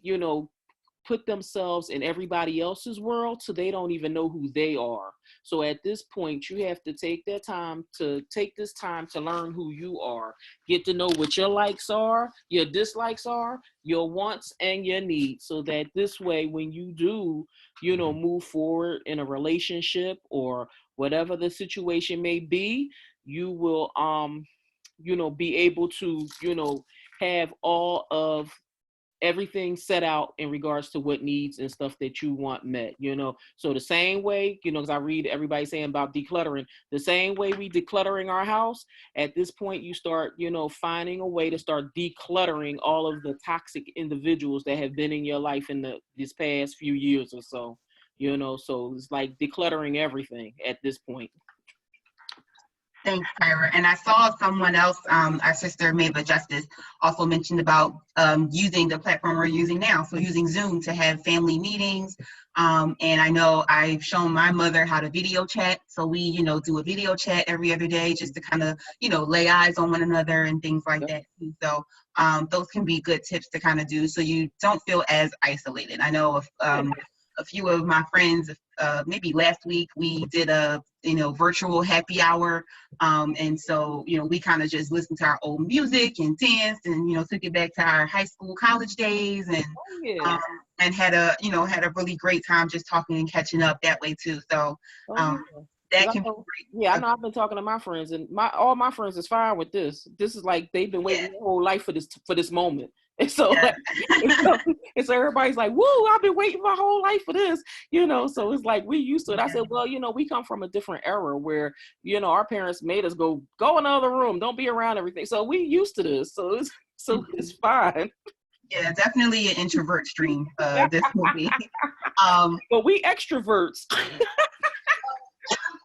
put themselves in everybody else's world, so they don't even know who they are. So at this point, you have to take this time to learn who you are, get to know what your likes are, your dislikes are, your wants and your needs, so that this way, when you do, move forward in a relationship or whatever the situation may be, you will, be able to, have all of everything set out in regards to what needs and stuff that you want met, so the same way, because I read everybody saying about decluttering, the same way we decluttering our house, at this point you start, finding a way to start decluttering all of the toxic individuals that have been in your life in this past few years or so, so it's like decluttering everything at this point. Thanks, Tyra. And I saw someone else, our sister Mava Justice, also mentioned about using the platform we're using now. So using Zoom to have family meetings. And I know I've shown my mother how to video chat. So we, do a video chat every other day just to kind of, lay eyes on one another and things like that. So those can be good tips to kind of do so you don't feel as isolated. I know a few of my friends, maybe last week, we did a virtual happy hour, and so we kind of just listened to our old music and danced and took it back to our high school, college days, and and had a really great time just talking and catching up that way too. So that can be great. Yeah, I know. I've been talking to my friends, and all my friends is fine with this. This is like they've been waiting their whole life for this moment. And so, so everybody's like, "Woo! I've been waiting my whole life for this," So it's like we used to it. I said, "Well, we come from a different era where our parents made us go in the other room, don't be around everything. So we used to this. So it's fine." Yeah, definitely an introvert stream. This movie, but we extroverts.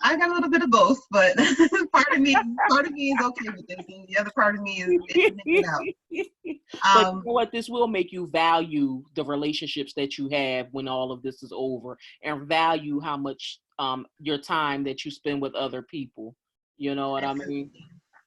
I got a little bit of both, but part of me is okay with this, and the other part of me is it out. But you Um, know what? This will make you value the relationships that you have when all of this is over, and value how much your time that you spend with other people. You know what I mean?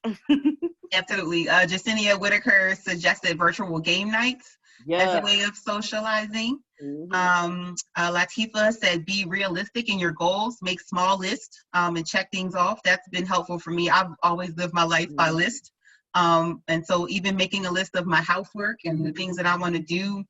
absolutely. Absolutely. Jacinia Whitaker suggested virtual game nights as a Yeah. way of socializing. Hmm. Latifa said, be realistic in your goals, make small lists, and check things off. That's been helpful for me. I've always lived my life by list. And so even making a list of my housework and the things that I want to do,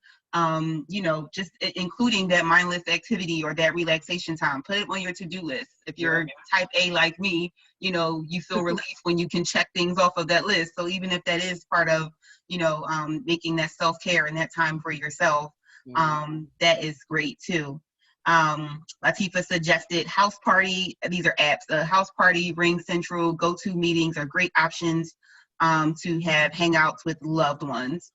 just including that mindless activity or that relaxation time, put it on your to-do list. If Yeah. you're type A like me, you feel relief when you can check things off of that list. So even if that is part of, making that self-care and that time for yourself, Mhm. that is great too. Latifa suggested House Party. These are apps. House Party, Ring Central, GoTo meetings are great options to have hangouts with loved ones.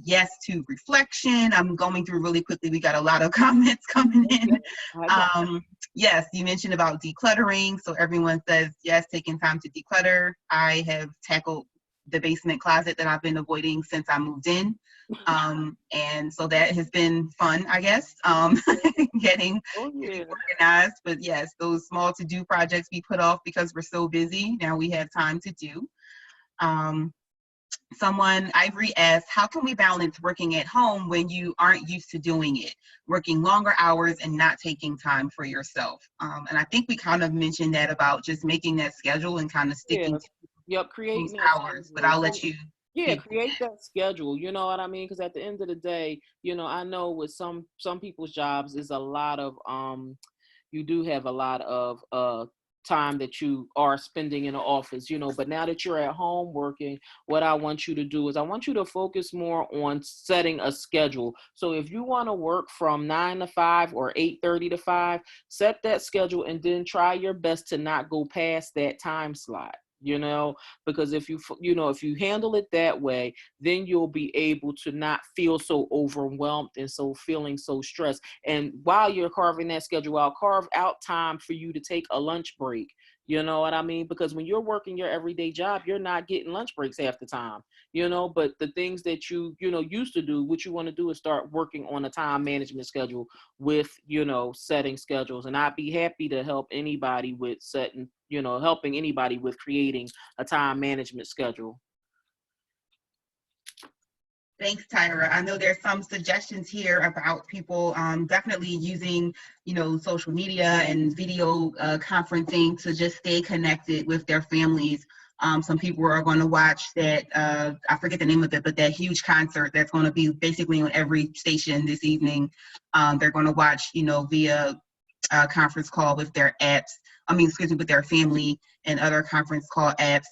Yes to reflection. I'm going through really quickly. We got a lot of comments coming Yeah, in. I got. Yes, you mentioned about decluttering. So everyone says yes, taking time to declutter. I have tackled the basement closet that I've been avoiding since I moved in. And so that has been fun, I guess, getting Oh yeah. organized. But yes, those small to-do projects we put off because we're so busy, now we have time to do. Um, Ivory asked, how can we balance working at home when you aren't used to doing it, working longer hours and not taking time for yourself? And I think we kind of mentioned that about just making that schedule and kind of Yeah. sticking to Yep. those Creating that hours, but schedule. I'll So let you yeah, speak. create that schedule. You know what I mean? Because at the end of the day, I know with some people's jobs is a lot of you do have a lot of time that you are spending in the office, but now that you're at home working, what I want you to do is I want you to focus more on setting a schedule. So if you want to work from 9 to 5 or 8:30 to 5, set that schedule and then try your best to not go past that time slot. Because if you handle it that way, then you'll be able to not feel so overwhelmed and so feeling so stressed. And while you're carving that schedule out, carve out time for you to take a lunch break. You know what I mean? Because when you're working your everyday job, you're not getting lunch breaks half the time. But the things that you used to do, what you want to do is start working on a time management schedule with, setting schedules. And I'd be happy to help anybody with helping anybody with creating a time management schedule. Thanks, Tyra. I know there's some suggestions here about people definitely using, social media and video conferencing to just stay connected with their families. Some people are going to watch that, I forget the name of it, but that huge concert that's going to be basically on every station this evening. They're going to watch, via conference call with their apps. With their family and other conference call apps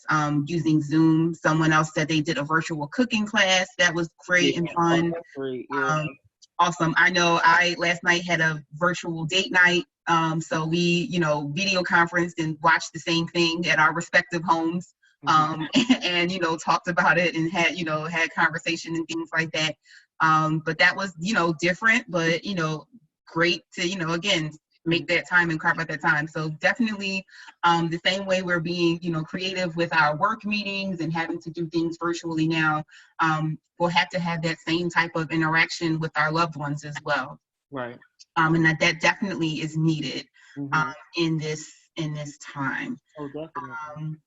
using Zoom. Someone else said they did a virtual cooking class. That was great Yeah, and fun. that's great. Yeah. Um, awesome. I know I last night had a virtual date night. So we, video conferenced and watched the same thing at our respective homes. Mm-hmm. And, talked about it and had conversation and things like that. But that was, different, but, great to, again, make that time and carve out that time. So definitely the same way we're being, creative with our work meetings and having to do things virtually now, we'll have to have that same type of interaction with our loved ones as well. Right. And that definitely is needed Mm-hmm. in this time. Oh, definitely.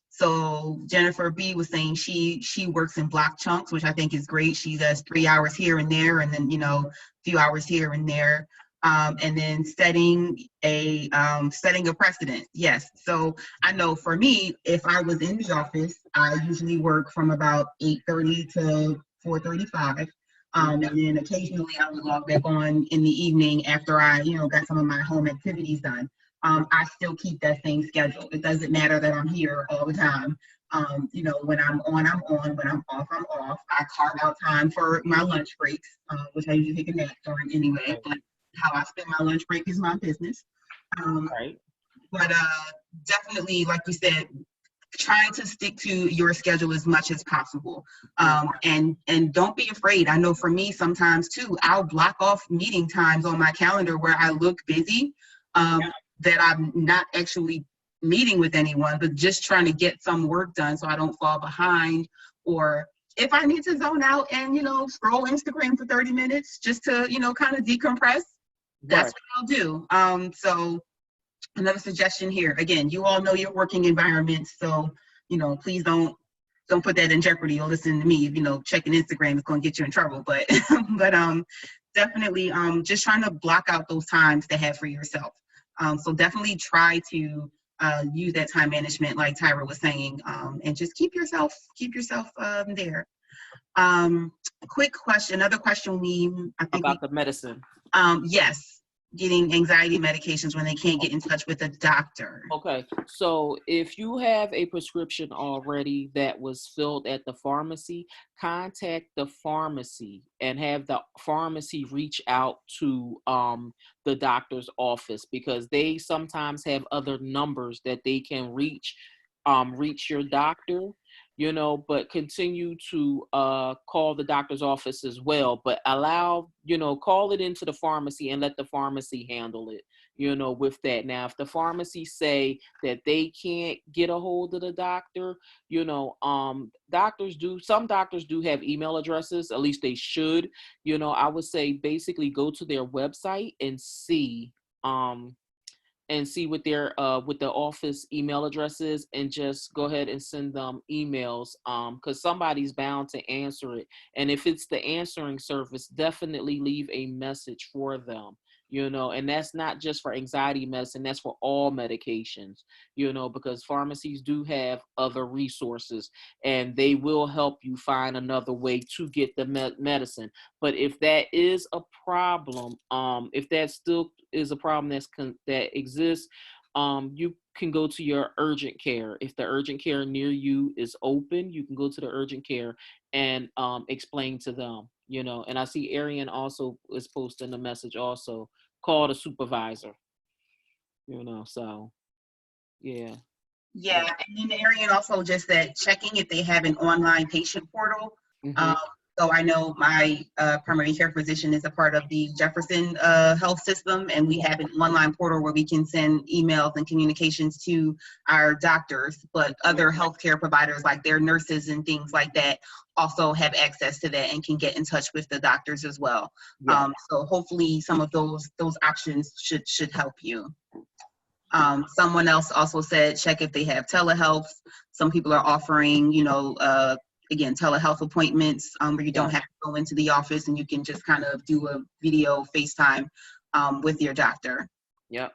So Jennifer B was saying she works in block chunks, which I think is great. She does 3 hours here and there, and then a few hours here and there. And then setting a precedent. Yes. So I know for me, if I was in the office, I usually work from about 8:30 to 4:35. And then occasionally I would log back on in the evening after I, got some of my home activities done. I still keep that same schedule. It doesn't matter that I'm here all the time. When I'm on, I'm on. When I'm off, I'm off. I carve out time for my lunch breaks, which I usually take a nap during anyway. But how I spend my lunch break is my business. Right. But definitely, like you said, trying to stick to your schedule as much as possible. And don't be afraid. I know for me sometimes too, I'll block off meeting times on my calendar where I look busy, that I'm not actually meeting with anyone, but just trying to get some work done so I don't fall behind or if I need to zone out and, scroll Instagram for 30 minutes just to, kind of decompress, that's Right. what I'll do. So another suggestion here, again, you all know your working environment, so, please don't put that in jeopardy or listen to me. Checking Instagram is going to get you in trouble, but, but definitely just trying to block out those times to have for yourself. So definitely try to use that time management, like Tyra was saying, and just keep yourself there. Quick question, another question About the medicine. Yes, getting anxiety medications when they can't get in touch with a doctor. Okay, so if you have a prescription already that was filled at the pharmacy, contact the pharmacy and have the pharmacy reach out to the doctor's office, because they sometimes have other numbers that they can reach your doctor, but continue to call the doctor's office as well, but call it into the pharmacy and let the pharmacy handle it, with that. Now, if the pharmacy say that they can't get a hold of the doctor, some doctors do have email addresses, at least they should. I would say basically go to their website and see what their with the office email addresses, and just go ahead and send them emails, because somebody's bound to answer it. And if it's the answering service, definitely leave a message for them, and that's not just for anxiety medicine, that's for all medications, because pharmacies do have other resources and they will help you find another way to get the medicine. But if that is a problem, if that still is a problem that exists, you can go to your urgent care. If the urgent care near you is open, you can go to the urgent care and explain to them, and I see Arian also is posting a message also, call the supervisor, so yeah. Yeah, and then Arian also just said checking if they have an online patient portal. Mm-hmm. So I know my primary care physician is a part of the Jefferson health system, and we have an online portal where we can send emails and communications to our doctors, but other healthcare providers, like their nurses and things like that, also have access to that and can get in touch with the doctors as well. Yeah. So hopefully some of those options should help you. Someone else also said check if they have telehealth. Some people are offering, again, telehealth appointments where you don't have to go into the office and you can just kind of do a video FaceTime with your doctor. Yep.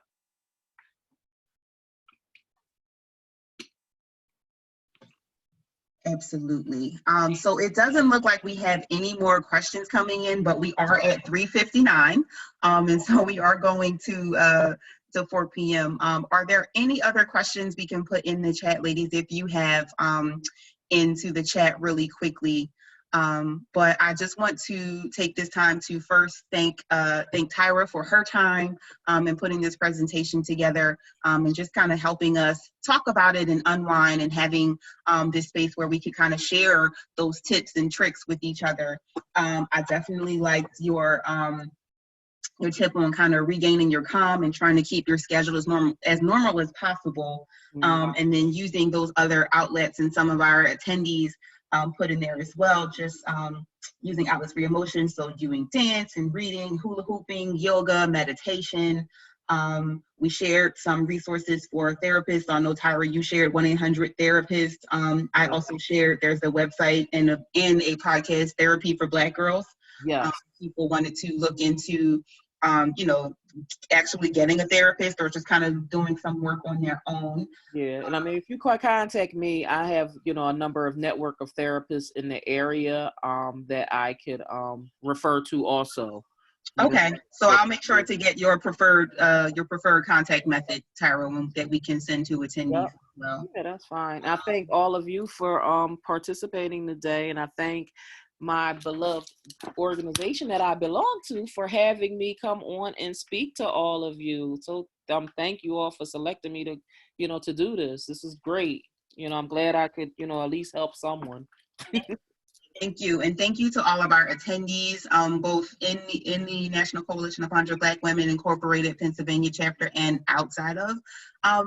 Absolutely. So it doesn't look like we have any more questions coming in, but we are at 3:59. And so we are going to 4 p.m. Are there any other questions we can put in the chat, ladies, if you have into the chat really quickly? But I just want to take this time to first thank Tyra for her time and putting this presentation together, and just kind of helping us talk about it and unwind, and having this space where we can kind of share those tips and tricks with each other. I definitely liked your tip on kind of regaining your calm and trying to keep your schedule as normal as possible, and then using those other outlets, and some of our attendees put in there as well, just using outlets for your emotions, so doing dance and reading, hula hooping, yoga, meditation. We shared some resources for therapists. I know, Tyra, you shared 1-800-THERAPIST. I also shared, there's a website and a podcast, Therapy for Black Girls. Yeah. People wanted to look into actually getting a therapist, or just kind of doing some work on their own. Yeah, and I mean, if you contact me, I have, a number of network of therapists in the area that I could refer to also. Okay, so I'll make sure to get your preferred contact method, Tyra, that we can send to attendees as well. Yeah, that's fine. I thank all of you for participating today, and I thank my beloved organization that I belong to for having me come on and speak to all of you. So thank you all for selecting me to, to do this. This is great. I'm glad I could, at least help someone. Thank you, and thank you to all of our attendees, both in the National Coalition of 100 Black Women Incorporated Pennsylvania chapter and outside of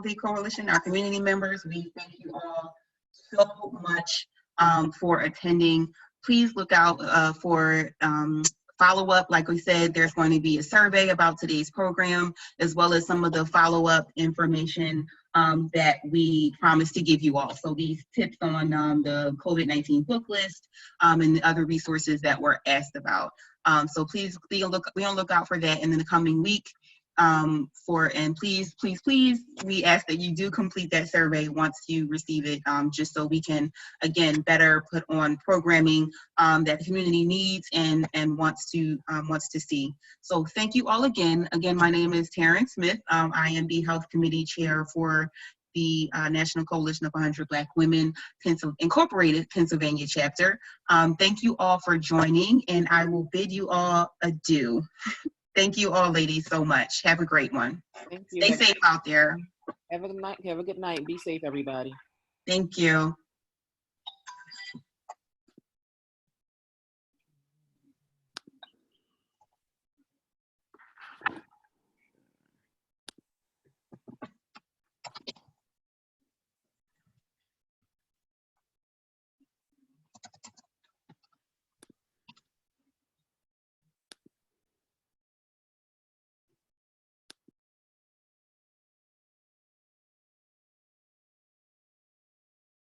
the coalition, our community members. We thank you all so much for attending. please look out for follow-up. Like we said, there's going to be a survey about today's program, as well as some of the follow-up information that we promised to give you all. So these tips on the COVID-19 book list and the other resources that were asked about. So please be on lookout for that in the coming week. And please, we ask that you do complete that survey once you receive it, just so we can, again, better put on programming that the community needs and wants to see. So thank you all again. Again, my name is Taryn Smith. I am the Health Committee Chair for the National Coalition of 100 Black Women Incorporated Pennsylvania chapter. Thank you all for joining, and I will bid you all adieu. Thank you all, ladies, so much. Have a great one. Thank you. Stay safe out there. Have a good night. Have a good night. Be safe, everybody. Thank you.